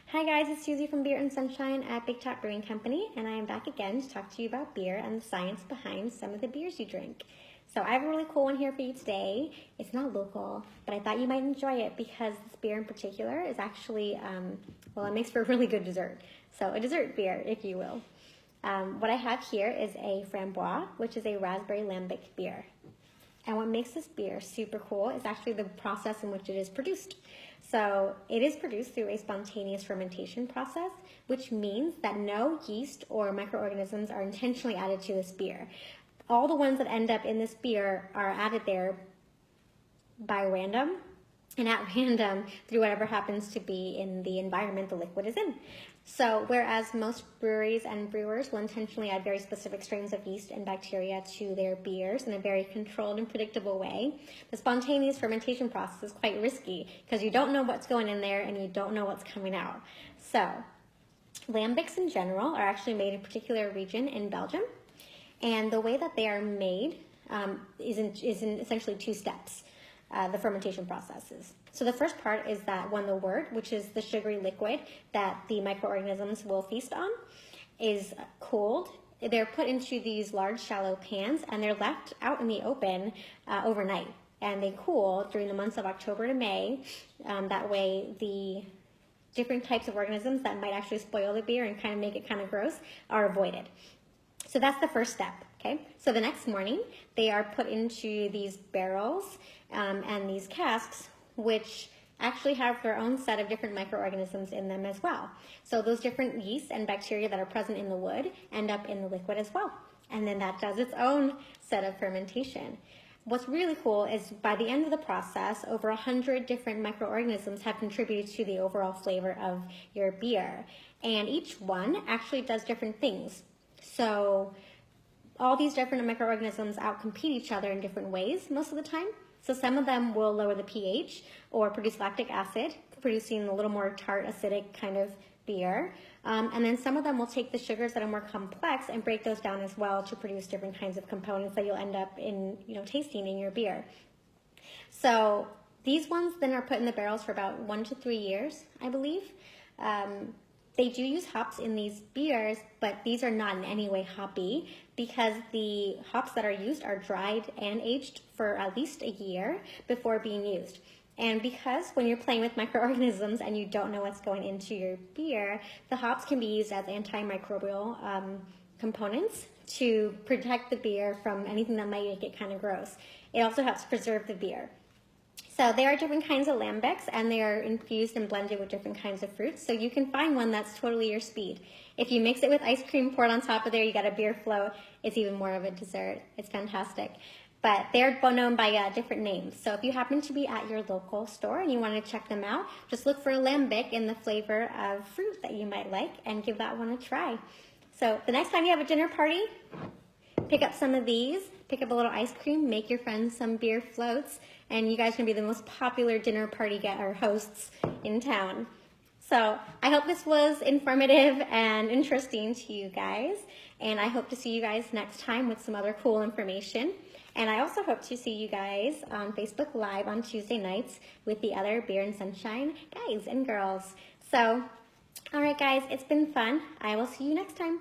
Hi guys, it's Susie from Beer and Sunshine at Big Top Brewing Company, and I am back again to talk to you about beer and the science behind some of the beers you drink. So I have a really cool one here for you today. It's not local, but I thought you might enjoy it because this beer in particular is actually, well, it makes for a really good dessert. So a dessert beer, if you will. What I have here is a Framboise, which is a raspberry lambic beer. And what makes this beer super cool is actually the process in which it is produced. So it is produced through a spontaneous fermentation process, which means that no yeast or microorganisms are intentionally added to this beer. All the ones that end up in this beer are added there by random and at random through whatever happens to be in the environment the liquid is in. So whereas most breweries and brewers will intentionally add very specific strains of yeast and bacteria to their beers in a very controlled and predictable way, the spontaneous fermentation process is quite risky because you don't know what's going in there and you don't know what's coming out. So lambics in general are actually made in a particular region in Belgium, and the way that they are made is in essentially two steps. The fermentation processes. So the first part is that when the wort, which is the sugary liquid that the microorganisms will feast on, is cooled, they're put into these large shallow pans and they're left out in the open overnight. And they cool during the months of October to May. That way the different types of organisms that might actually spoil the beer and kind of make it kind of gross are avoided. So that's the first step. Okay, so the next morning they are put into these barrels and these casks, which actually have their own set of different microorganisms in them as well. So those different yeasts and bacteria that are present in the wood end up in the liquid as well. And then that does its own set of fermentation. What's really cool is by the end of the process, over 100 different microorganisms have contributed to the overall flavor of your beer. And each one actually does different things. So all these different microorganisms outcompete each other in different ways most of the time. So some of them will lower the pH or produce lactic acid, producing a little more tart, acidic kind of beer. And then some of them will take the sugars that are more complex and break those down as well to produce different kinds of components that you'll end up in, tasting in your beer. So these ones then are put in the barrels for about 1 to 3 years, I believe. They do use hops in these beers, but these are not in any way hoppy because the hops that are used are dried and aged for at least a year before being used. And because when you're playing with microorganisms and you don't know what's going into your beer, the hops can be used as antimicrobial components to protect the beer from anything that might make it kind of gross. It also helps preserve the beer. So there are different kinds of lambics, and they are infused and blended with different kinds of fruits. So you can find one that's totally your speed. If you mix it with ice cream poured on top of there, you got a beer float. It's even more of a dessert. It's fantastic. But they're known by different names. So if you happen to be at your local store and you want to check them out, just look for a lambic in the flavor of fruit that you might like and give that one a try. So the next time you have a dinner party, pick up some of these, pick up a little ice cream, make your friends some beer floats, and you guys can be the most popular dinner party hosts in town. So I hope this was informative and interesting to you guys, and I hope to see you guys next time with some other cool information. And I also hope to see you guys on Facebook Live on Tuesday nights with the other Beer and Sunshine guys and girls. So, all right guys, it's been fun. I will see you next time.